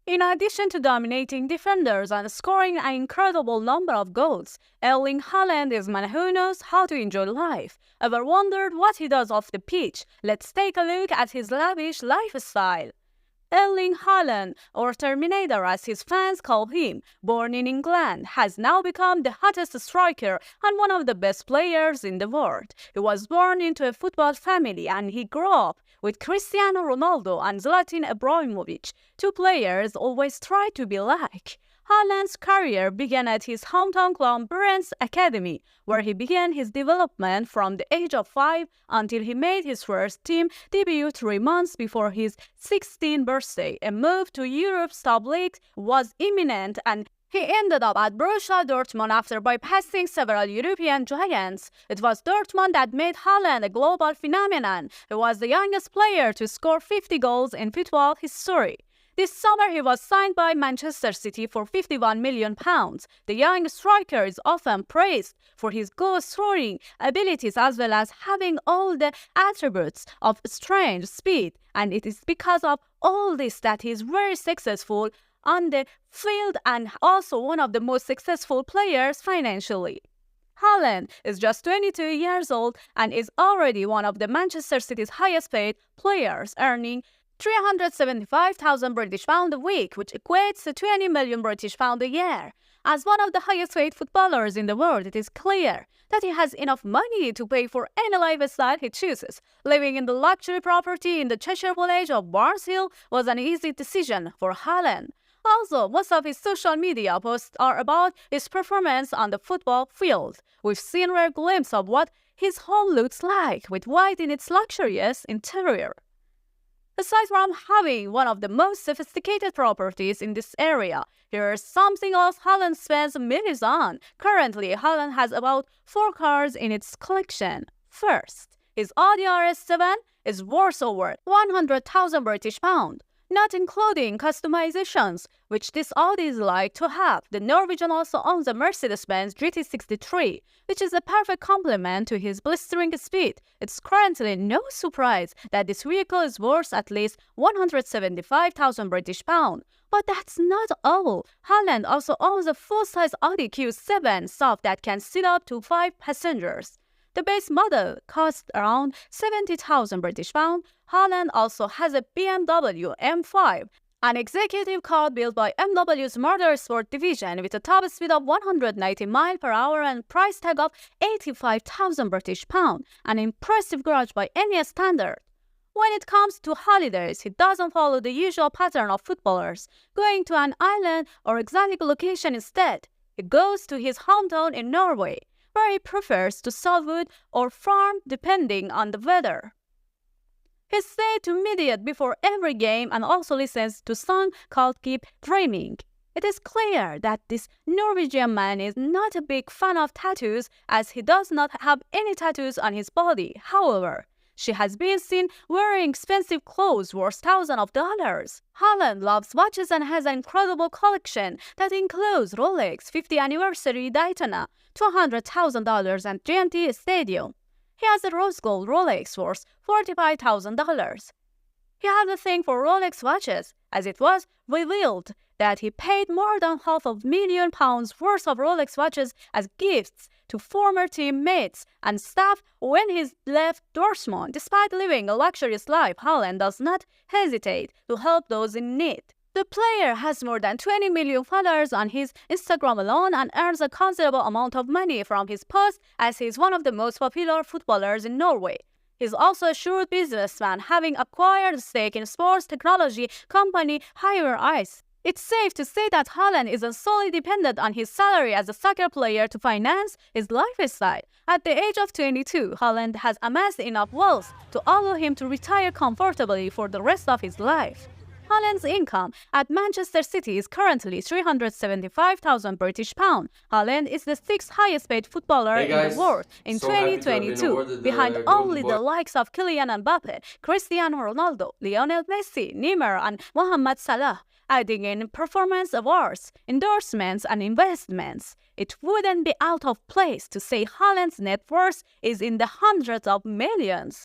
In addition to dominating defenders and scoring an incredible number of goals, Erling Haaland is a man who knows how to enjoy life. Ever wondered what he does off the pitch? Let's take a look at his lavish lifestyle. Erling Haaland, or Terminator as his fans call him, born in England, has now become the hottest striker and one of the best players in the world. He was born into a football family and he grew up with Cristiano Ronaldo and Zlatan Ibrahimovic, two players always try to be like. Haaland's career began at his hometown club Brent's Academy, where he began his development from the age of 5 until he made his first team debut 3 months before his 16th birthday. A move to Europe's top league was imminent and he ended up at Borussia Dortmund after bypassing several European giants. It was Dortmund that made Haaland a global phenomenon. He was the youngest player to score 50 goals in football history. This summer, he was signed by Manchester City for £51 million. The young striker is often praised for his goal-scoring abilities as well as having all the attributes of strength, speed, and it is because of all this that he is very successful on the field and also one of the most successful players financially. Haaland is just 22 years old and is already one of the Manchester City's highest-paid players, earning £375,000 British pound a week, which equates to 20 million British pound a year. As one of the highest-paid footballers in the world, it is clear that he has enough money to pay for any lifestyle he chooses. Living in the luxury property in the Cheshire village of Barnes Hill was an easy decision for Haaland. Also, most of his social media posts are about his performance on the football field. We've seen rare glimpses of what his home looks like, with white in its luxurious interior. Aside from having one of the most sophisticated properties in this area, here's something else Haaland spends millions on. Currently, Haaland has about 4 cars in its collection. First, his Audi RS7 is worth over 100,000 British pound, not including customizations, which this Audi is like to have. The Norwegian also owns a Mercedes-Benz GT63, which is a perfect complement to his blistering speed. It's currently no surprise that this vehicle is worth at least 175,000 British pound. But that's not all. Haaland also owns a full-size Audi Q7 SUV that can seat up to 5 passengers. The base model costs around 70,000 British pound. Haaland also has a BMW M5, an executive car built by BMW's Motorsport division with a top speed of 190 miles per hour and price tag of 85,000 British pound, an impressive garage by any standard. When it comes to holidays, he doesn't follow the usual pattern of footballers, going to an island or exotic location instead. He goes to his hometown in Norway, where he prefers to sell wood or farm depending on the weather. He stays to meditate before every game and also listens to a song called Keep Dreaming. It is clear that this Norwegian man is not a big fan of tattoos as he does not have any tattoos on his body. However, she has been seen wearing expensive clothes worth thousands of dollars. Haaland loves watches and has an incredible collection that includes Rolex 50th Anniversary Daytona, $200,000 and GMT Stadium. He has a rose gold Rolex worth $45,000. He has a thing for Rolex watches, as it was revealed that he paid more than £500,000 worth of Rolex watches as gifts to former teammates and staff when he left Dortmund. Despite living a luxurious life, Haaland does not hesitate to help those in need. The player has more than 20 million followers on his Instagram alone and earns a considerable amount of money from his posts as he is one of the most popular footballers in Norway. He is also a shrewd businessman, having acquired a stake in sports technology company Higher Ice. It's safe to say that Haaland isn't solely dependent on his salary as a soccer player to finance his lifestyle. At the age of 22, Haaland has amassed enough wealth to allow him to retire comfortably for the rest of his life. Haaland's income at Manchester City is currently 375,000 British pound. Haaland is the 6th highest paid footballer in the world in 2022, behind only the likes of Kylian Mbappe, Cristiano Ronaldo, Lionel Messi, Neymar and Mohamed Salah. Adding in performance awards, endorsements and investments, it wouldn't be out of place to say Haaland's net worth is in the hundreds of millions.